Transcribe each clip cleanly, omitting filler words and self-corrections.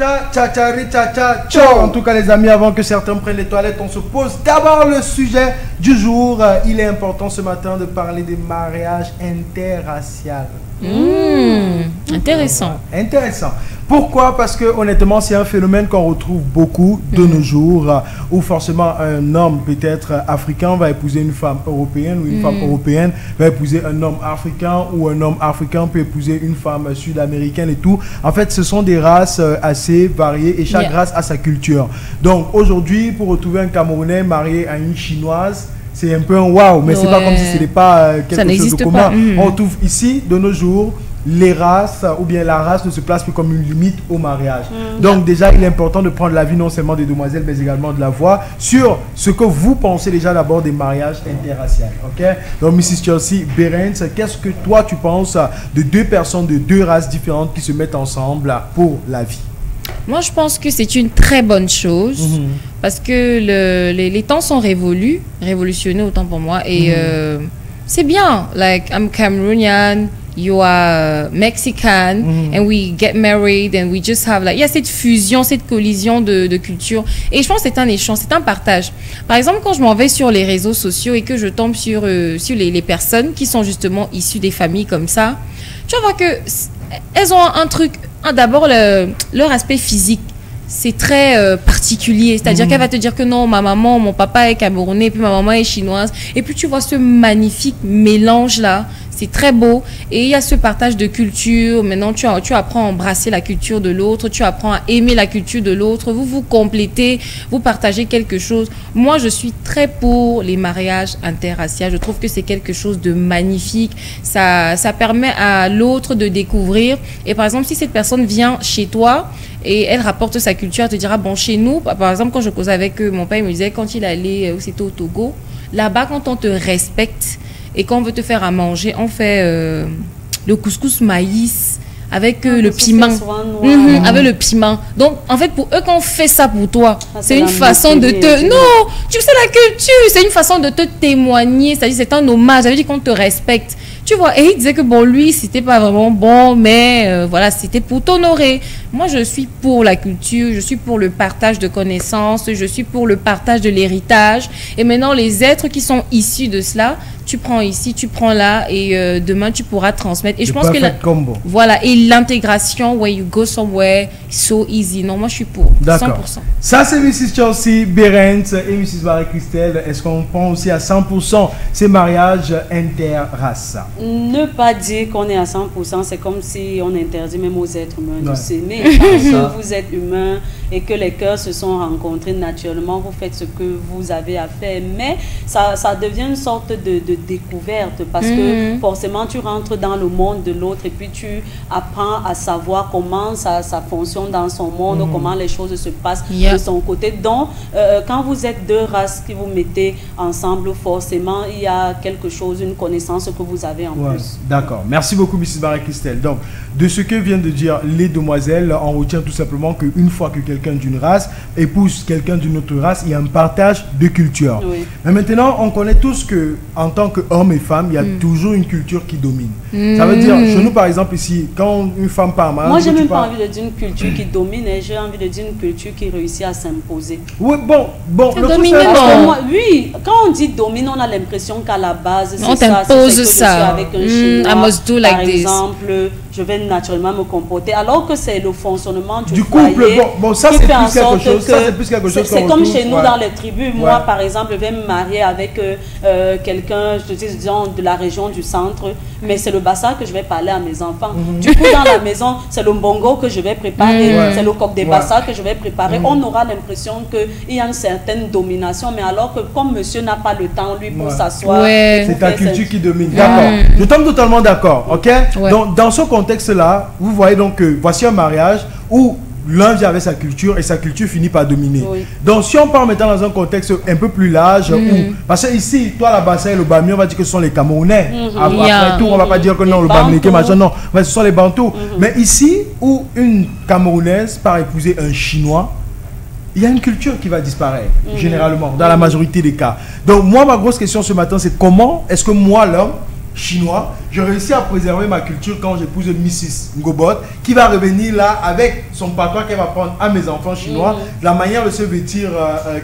En tout cas, les amis, avant que certains prennent les toilettes, on se pose d'abord le sujet du jour. Il est important ce matin de parler des mariages interraciaux. Intéressant. Intéressant. Pourquoi? Parce que honnêtement, c'est un phénomène qu'on retrouve beaucoup de nos jours, où forcément un homme peut-être africain va épouser une femme européenne, ou une femme européenne va épouser un homme africain, ou un homme africain peut épouser une femme sud-américaine et tout. En fait, ce sont des races assez variées et chaque race a sa culture. Donc aujourd'hui, pour retrouver un Camerounais marié à une Chinoise, c'est un peu un waouh, mais c'est pas comme si ce n'était pas quelque chose de commun. On retrouve ici, de nos jours, les races, ou bien la race ne se place plus comme une limite au mariage. Donc déjà, il est important de prendre l'avis non seulement des demoiselles, mais également de la voix sur ce que vous pensez déjà d'abord des mariages interraciaux. Ok? Donc, Mrs. Chelsea Berens, qu'est-ce que toi tu penses de deux personnes de deux races différentes qui se mettent ensemble pour la vie? Moi, je pense que c'est une très bonne chose parce que les temps sont révolutionnés autant pour moi. Et c'est bien. Like, I'm Cameroonian, you are Mexican, and we get married, and we just have, like, il y a cette fusion, cette collision de culture. Et je pense que c'est un échange, c'est un partage. Par exemple, quand je m'en vais sur les réseaux sociaux et que je tombe sur les personnes qui sont justement issues des familles comme ça, tu vas voir que elles ont un truc. D'abord, leur aspect physique, c'est très particulier. C'est-à-dire qu'elle va te dire que non, ma maman, mon papa est camerounais, puis ma maman est chinoise. Et puis tu vois ce magnifique mélange-là. C'est très beau. Et il y a ce partage de culture. Maintenant, tu apprends à embrasser la culture de l'autre. Tu apprends à aimer la culture de l'autre. Vous vous complétez. Vous partagez quelque chose. Moi, je suis très pour les mariages interraciaux. Je trouve que c'est quelque chose de magnifique. Ça permet à l'autre de découvrir. Et par exemple, si cette personne vient chez toi et elle rapporte sa culture, elle te dira, bon, chez nous, par exemple, quand je causais avec mon père, il me disait, quand il allait, c'était au Togo, là-bas, quand on te respecte, et quand on veut te faire à manger, on fait le couscous maïs avec le piment. Avec le piment. Donc, en fait, pour eux, quand on fait ça pour toi, c'est une façon de te... Non, tu sais la culture, c'est une façon de te témoigner. C'est-à-dire, c'est un hommage. Ça veut dire qu'on te respecte. Tu vois, et il disait que bon, lui, c'était pas vraiment bon, mais voilà, c'était pour t'honorer. Moi, je suis pour la culture, je suis pour le partage de connaissances, je suis pour le partage de l'héritage. Et maintenant, les êtres qui sont issus de cela, tu prends ici, tu prends là, et demain, tu pourras transmettre. Et je pense que voilà, et l'intégration, when you go somewhere, so easy. Non, moi, je suis pour. 100%. Ça, c'est Mrs. Chelsea Berens et Mrs. Marie-Christelle. Est-ce qu'on prend aussi à 100% ces mariages interraces? Ne pas dire qu'on est à 100%, c'est comme si on interdit même aux êtres humains de s'aimer. Parce que vous êtes humain et que les cœurs se sont rencontrés naturellement, vous faites ce que vous avez à faire. Mais ça devient une sorte de découverte parce que forcément tu rentres dans le monde de l'autre et puis tu apprends à savoir comment ça fonctionne dans son monde, comment les choses se passent de son côté. Donc, quand vous êtes deux races qui vous mettez ensemble, forcément, il y a quelque chose, une connaissance que vous avez en plus. D'accord. Merci beaucoup, Mrs. Marie-Christelle. Donc, de ce que viennent de dire les demoiselles, on retient tout simplement qu'une fois que quelqu'un d'une race épouse quelqu'un d'une autre race, il y a un partage de culture. Mais maintenant, on connaît tous que en tant qu'hommes et femmes, il y a toujours une culture qui domine. Ça veut dire, chez nous par exemple ici, quand une femme part mal... Moi, j'ai même pas envie de dire une culture qui domine, j'ai envie de dire une culture qui réussit à s'imposer. Oui, bon, oui, quand on dit domine, on a l'impression qu'à la base, c'est on t'impose ça. Avec un Chinois, I must do like par this. exemple, je vais naturellement me comporter, alors que c'est le fonctionnement du couple. foyer. Bon, ça c'est plus quelque chose. C'est comme chez nous dans les tribus. Moi, par exemple, je vais me marier avec quelqu'un, je dis, disons, de la région du centre, mais c'est le bassa que je vais parler à mes enfants. Du coup, dans la maison, c'est le mbongo que je vais préparer, c'est le coq des bassa que je vais préparer. On aura l'impression qu'il y a une certaine domination, mais alors que comme monsieur n'a pas le temps, lui, pour s'asseoir... C'est ta culture qui domine. D'accord. Je tombe totalement d'accord, ok? Donc, dans ce contexte-là, vous voyez donc que voici un mariage où l'un vient avec sa culture et sa culture finit par dominer. Donc, si on part maintenant dans un contexte un peu plus large, parce que ici, toi, la Bassa et le Bami, on va dire que ce sont les Camerounais. Après tout, on va pas dire que non, le Bamileke, machin, non. Mais ce sont les Bantous. Mais ici, où une Camerounaise part épouser un Chinois, il y a une culture qui va disparaître, généralement, dans la majorité des cas. Donc, moi, ma grosse question ce matin, c'est comment est-ce que moi, l'homme, chinois, je réussis à préserver ma culture quand j'épouse Mrs. Ngobot, qui va revenir là avec son patois qu'elle va prendre à mes enfants chinois, la manière de se vêtir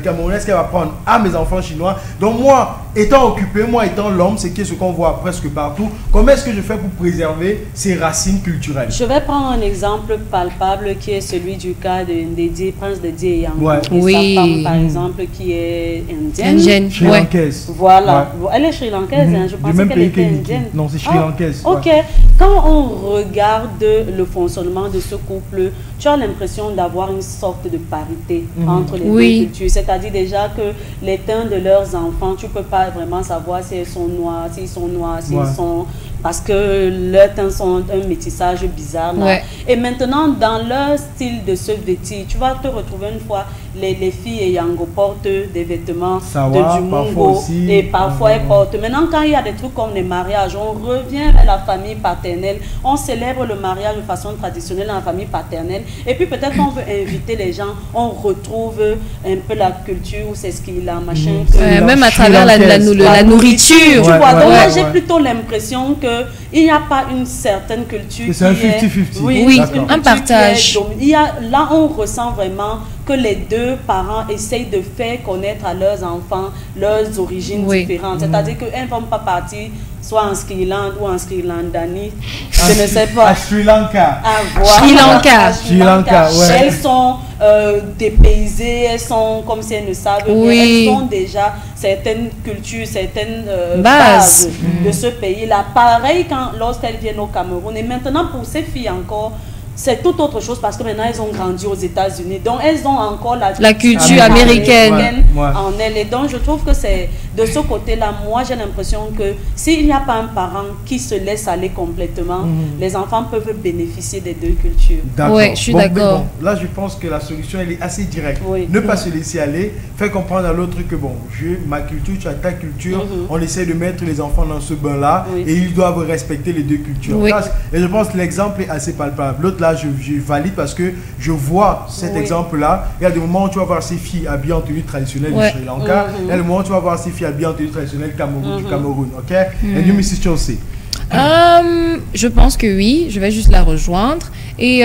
camerounaise qu'elle va prendre à mes enfants chinois. Donc moi, étant occupé, moi étant l'homme, c'est ce qu'on voit presque partout, comment est-ce que je fais pour préserver ces racines culturelles? Je vais prendre un exemple palpable qui est celui du cas de Ndedi, prince Ndedi et Yango. Ouais. Et sa femme, par exemple, qui est indienne. Sri-lankaise. Voilà. Ouais. Elle est sri-lankaise, hein. Je pensais qu'elle était indienne. Non, c'est sri-lankaise. Ok. Ouais. Quand on regarde le fonctionnement de ce couple, tu as l'impression d'avoir une sorte de parité entre les deux cultures. C'est-à-dire déjà que les teints de leurs enfants, tu ne peux pas vraiment savoir si ils sont noirs, s'ils sont... Parce que leurs teints sont un métissage bizarre. Là. Ouais. Et maintenant, dans leur style de se vêtir, tu vas te retrouver une fois, les filles et Yango portent des vêtements du Mungo. Et parfois, elles portent. Maintenant, quand il y a des trucs comme les mariages, on revient vers la famille paternelle. On célèbre le mariage de façon traditionnelle dans la famille paternelle. Et puis peut-être qu'on veut inviter les gens. On retrouve un peu la culture, c'est ce qu'il a, machin. Même à travers la nourriture. Tu vois, donc moi, j'ai plutôt l'impression qu'il n'y a pas une certaine culture. C'est un 50-50. Oui, un partage. Là, on ressent vraiment que les deux parents essayent de faire connaître à leurs enfants leurs origines différentes. C'est-à-dire qu'elles ne vont pas partir soit en Sri Lanka ou en Sri Landani. Je ne sais pas. À Sri Lanka. Sri Lanka, ouais. Elles sont dépaysées, elles sont comme si elles ne savent rien. Elles ont déjà certaines cultures, certaines bases de ce pays-là. Pareil lorsqu'elles viennent au Cameroun. Et maintenant, pour ces filles encore, c'est tout autre chose parce que maintenant elles ont grandi aux États-Unis, donc elles ont encore la culture américaine en elles. Et donc je trouve que c'est de ce côté-là, moi j'ai l'impression que s'il n'y a pas un parent qui se laisse aller complètement, les enfants peuvent bénéficier des deux cultures. Oui, je suis d'accord. Là je pense que la solution elle est assez directe. Ne pas se laisser aller, faire comprendre à l'autre que bon, j'ai ma culture, tu as ta culture, on essaie de mettre les enfants dans ce bain-là et ils doivent respecter les deux cultures. Et je pense que l'exemple est assez palpable. L'autre là, je valide parce que je vois cet exemple-là. Il y a des moments où tu vas voir ces filles habillées en tenue traditionnelle du Sri Lanka. Il y a des moments où tu vas voir ces filles habillées en tenue traditionnelle du Cameroun. Ok? Et nous, Mrs. Chelsea. Je pense que oui, je vais juste la rejoindre. Et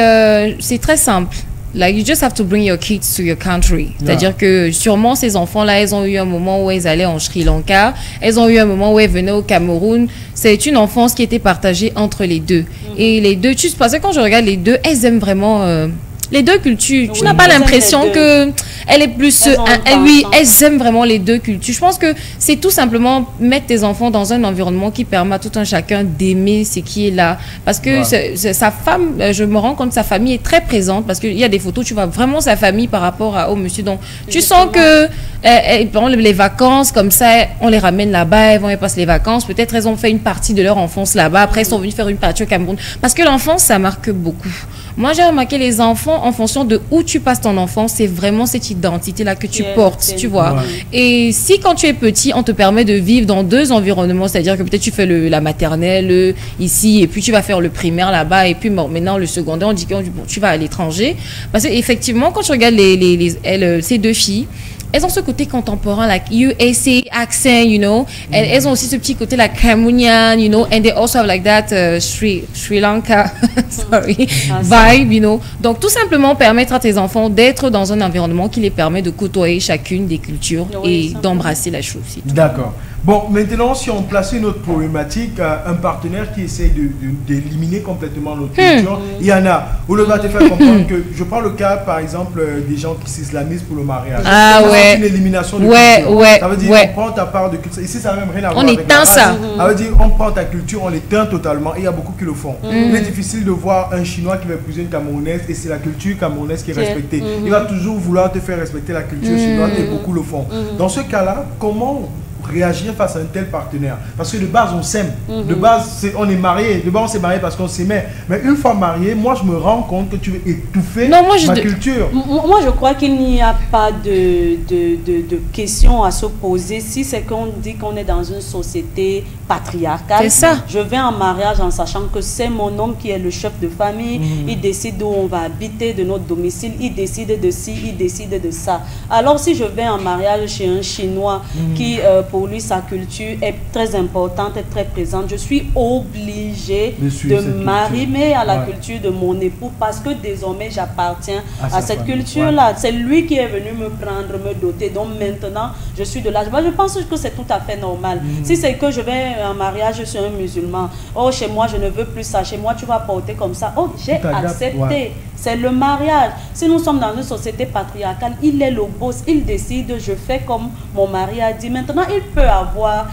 c'est très simple. Like, you just have to bring your kids to your country. C'est-à-dire que sûrement ces enfants-là, elles ont eu un moment où elles allaient en Sri Lanka, elles ont eu un moment où elles venaient au Cameroun. C'est une enfance qui était partagée entre les deux. Et les deux, parce que quand je regarde les deux, elles aiment vraiment les deux cultures. Tu n'as pas l'impression que elle est plus... elles aiment vraiment les deux cultures. Je pense que c'est tout simplement mettre tes enfants dans un environnement qui permet à tout un chacun d'aimer ce qui est là. Parce que sa femme, je me rends compte que sa famille est très présente parce qu'il y a des photos, tu vois vraiment sa famille par rapport au monsieur. Donc, tu sens que les vacances, comme ça, on les ramène là-bas, elles passent les vacances. Peut-être elles ont fait une partie de leur enfance là-bas. Après, elles sont venues faire une partie au Cameroun. Parce que l'enfance, ça marque beaucoup. Moi, j'ai remarqué les enfants, en fonction de où tu passes ton enfance, c'est vraiment cette identité-là que tu portes, tu vois. Et si, quand tu es petit, on te permet de vivre dans deux environnements, c'est-à-dire que peut-être tu fais la maternelle ici, et puis tu vas faire le primaire là-bas, et puis maintenant le secondaire, on dit que tu vas à l'étranger. Parce qu'effectivement, quand tu regardes ces deux filles, elles ont ce côté contemporain, like USA accent, you know. Elles ont aussi ce petit côté, like Cameroonian, you know. And they also have like that Sri Lanka, vibe, you know. Donc, tout simplement permettre à tes enfants d'être dans un environnement qui les permet de côtoyer chacune des cultures et d'embrasser la chose. D'accord. Bon, maintenant, si on place une autre problématique, un partenaire qui essaie d'éliminer complètement notre culture, il y en a. Où le gars te fait comprendre que, je prends le cas, par exemple, des gens qui s'islamisent pour le mariage. C'est une élimination de culture. Ça veut dire, on prend ta part de culture. Ici, ça n'a même rien à voir avec la race. Ça veut dire, on prend ta culture, on l'éteint totalement, et il y a beaucoup qui le font. Il est difficile de voir un Chinois qui va épouser une Camerounaise, et c'est la culture camerounaise qui est respectée. Il va toujours vouloir te faire respecter la culture chinoise, et beaucoup le font. Dans ce cas-là, comment réagir face à un tel partenaire? Parce que de base on s'aime, de base on est marié, de base on s'est marié parce qu'on s'aimait, mais une fois marié, moi je me rends compte que tu veux étouffer ma culture. Moi je crois qu'il n'y a pas de question à se poser si c'est qu'on dit qu'on est dans une société patriarcal. C'est ça. Je vais en mariage en sachant que c'est mon homme qui est le chef de famille. Il décide où on va habiter, de notre domicile. Il décide de ci, il décide de ça. Alors si je vais en mariage chez un Chinois qui, pour lui, sa culture est très importante, est très présente, je suis obligée de m'arrimer à la culture de mon époux parce que désormais j'appartiens à cette culture-là. C'est lui qui est venu me prendre, me doter. Donc maintenant, je suis de l'âge. Moi, je pense que c'est tout à fait normal. Si c'est que je vais en mariage sur un musulman, oh, chez moi, je ne veux plus ça. Chez moi, tu vas porter comme ça. Oh, j'ai accepté. C'est le mariage. Si nous sommes dans une société patriarcale, il est le boss. Il décide, je fais comme mon mari a dit. Maintenant, il peut avoir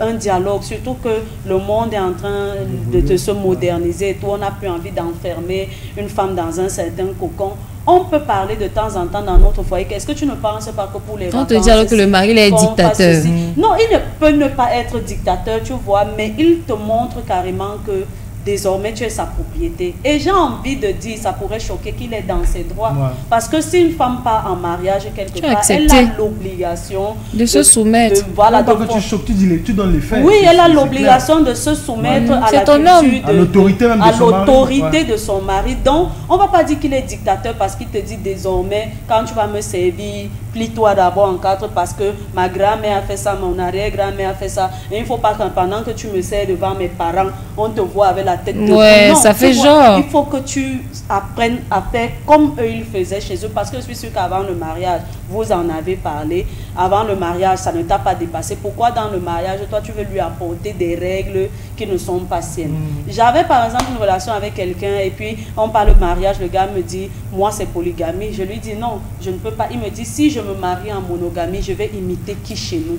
un dialogue, surtout que le monde est en train de se moderniser. Et tout, on n'a plus envie d'enfermer une femme dans un certain cocon. On peut parler de temps en temps dans notre foyer. Est-ce que tu ne penses pas que pour les vacances... On te dit alors que le mari il est dictateur. Non, il ne peut ne pas être dictateur, tu vois, mais il te montre carrément que désormais tu es sa propriété. Et j'ai envie de dire, ça pourrait choquer qu'il est dans ses droits. Parce que si une femme part en mariage quelque part, elle a l'obligation de se soumettre. Voilà, donc tu choques, tu donnes les faits. Oui, elle a l'obligation de se soumettre à la culture, à l'autorité même de son mari. De son mari. Donc, on ne va pas dire qu'il est dictateur parce qu'il te dit désormais, quand tu vas me servir, plie-toi d'abord en quatre parce que ma grand-mère a fait ça, mon arrière-grand-mère a fait ça. Et il ne faut pas que pendant que tu me sers devant mes parents, on te voit avec la tête de non, ça fait genre. Il faut que tu apprennes à faire comme eux ils faisaient chez eux. Parce que je suis sûre qu'avant le mariage, vous en avez parlé. Avant le mariage, ça ne t'a pas dépassé. Pourquoi dans le mariage, toi, tu veux lui apporter des règles qui ne sont pas siennes? J'avais par exemple une relation avec quelqu'un et puis on parle de mariage, le gars me dit, moi c'est polygamie. Je lui dis non, je ne peux pas. Il me dit, si je me marie en monogamie, je vais imiter qui chez nous?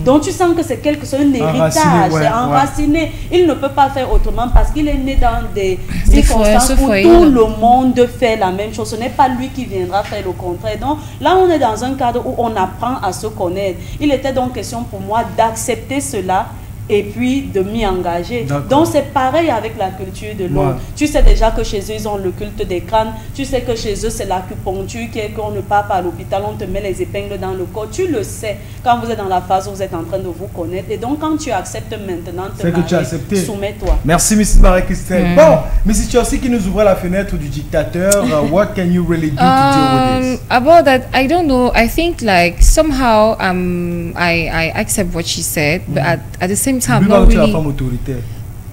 Donc tu sens que c'est un héritage, c'est enraciné. Il ne peut pas faire autrement parce qu'il est né dans des circonstances où tout le monde fait la même chose. Ce n'est pas lui qui viendra faire le contraire. Donc là, on est dans un cadre où on apprend à se connaître. Il était donc question pour moi d'accepter cela et puis de m'y engager. Donc c'est pareil avec la culture de l'autre. Tu sais déjà que chez eux, ils ont le culte des crânes. Tu sais que chez eux, c'est l'acupuncture qui est qu'on ne part pas à l'hôpital, on te met les épingles dans le corps. Tu le sais quand vous êtes dans la phase où vous êtes en train de vous connaître. Et donc quand tu acceptes maintenant te marier, soumets-toi. Merci Mrs. Marie-Christelle. Bon, Mrs. Chelsea qui nous ouvre la fenêtre du dictateur. What can you really do to deal with this? About that, I don't know. I think like somehow I accept what she said, but at the same time, not really.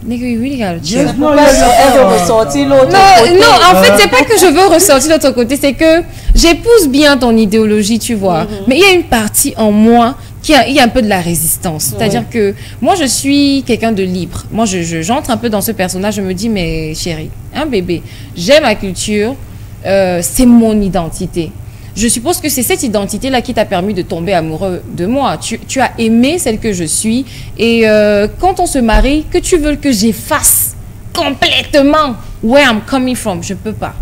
Nigga, you really gotta chill. Non, en fait, c'est pas que je veux ressortir de l'autre côté, c'est que j'épouse bien ton idéologie, tu vois. Mais il y a une partie en moi il y a un peu de la résistance. C'est-à-dire que moi, je suis quelqu'un de libre. Moi, j'entre un peu dans ce personnage, je me dis, mais chérie, un bébé, j'aime ma culture, c'est mon identité. Je suppose que c'est cette identité-là qui t'a permis de tomber amoureux de moi. Tu as aimé celle que je suis. Et quand on se marie, que tu veux que j'efface complètement where I'm coming from, je peux pas.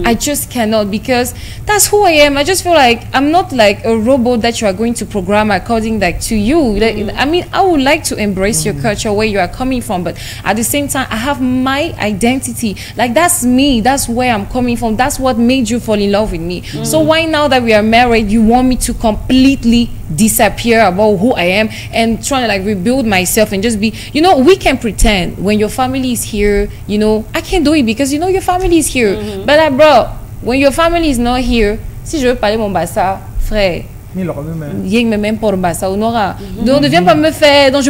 I just cannot because that's who I am. I just feel like I'm not like a robot that you are going to program according like to you. I mean, I would like to embrace your culture, where you are coming from, but at the same time, I have my identity. Like that's me. That's where I'm coming from. That's what made you fall in love with me. So why now that we are married, you want me to completely disappear about who I am and trying to like rebuild myself and just be, you know, we can pretend when your family is here, you know, I can't do it because you know your family is here. But like, bro, when your family is not here, si je veux parler mon bassa, frère, il me même pour bassa on aura. Donc ne viens pas me faire. Donc je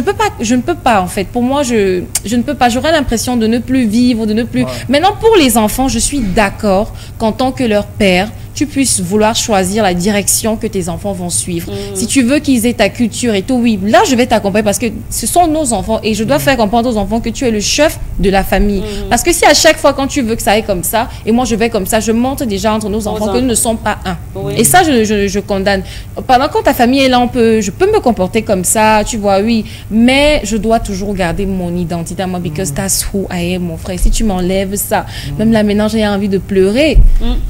ne peux pas en fait. Pour moi, je ne peux pas. J'aurais l'impression de ne plus vivre, de ne plus. Maintenant pour les enfants, je suis d'accord qu'en tant que leur père, tu puisses vouloir choisir la direction que tes enfants vont suivre. Si tu veux qu'ils aient ta culture et tout, oui, là, je vais t'accompagner parce que ce sont nos enfants et je dois faire comprendre aux enfants que tu es le chef de la famille. Parce que si à chaque fois, quand tu veux que ça aille comme ça et moi, je vais comme ça, je montre déjà entre nos enfants que nous ne sommes pas un. Et ça, je condamne. Pendant quand ta famille est là, je peux me comporter comme ça, tu vois, oui, mais je dois toujours garder mon identité à moi because that's who I am, mon frère. Si tu m'enlèves ça, même là, maintenant, j'ai envie de pleurer. Et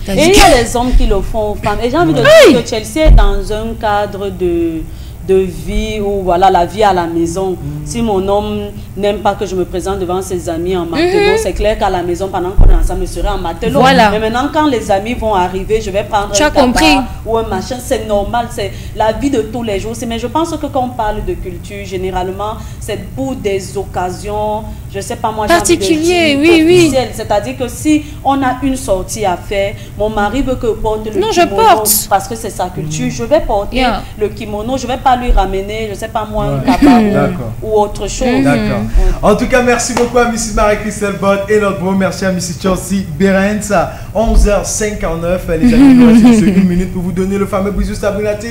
il y a des hommes qui le font aux femmes. Et j'ai envie de dire que Chelsea est dans un cadre de de vie ou voilà la vie à la maison. Si mon homme n'aime pas que je me présente devant ses amis en matelot, c'est clair qu'à la maison pendant qu'on est ensemble, je serai en matelot. Voilà. Mais maintenant quand les amis vont arriver, je vais prendre un tabac ou un machin, c'est normal, c'est la vie de tous les jours. Mais je pense que quand on parle de culture, généralement, c'est pour des occasions, je sais pas moi, particulier, oui. C'est-à-dire que si on a une sortie à faire, mon mari veut que je porte le kimono, je porte. parce que c'est sa culture, je vais porter le kimono, je vais pas lui ramener, je sais pas moi, un tabac ou autre chose. D'accord. En tout cas, merci beaucoup à Mrs. Marie-Christelle Bott et notre beau merci à Mrs. Chelsea Berens. 11h59, les amis, nous restons une minute pour vous donner le fameux bisou Sabrinati.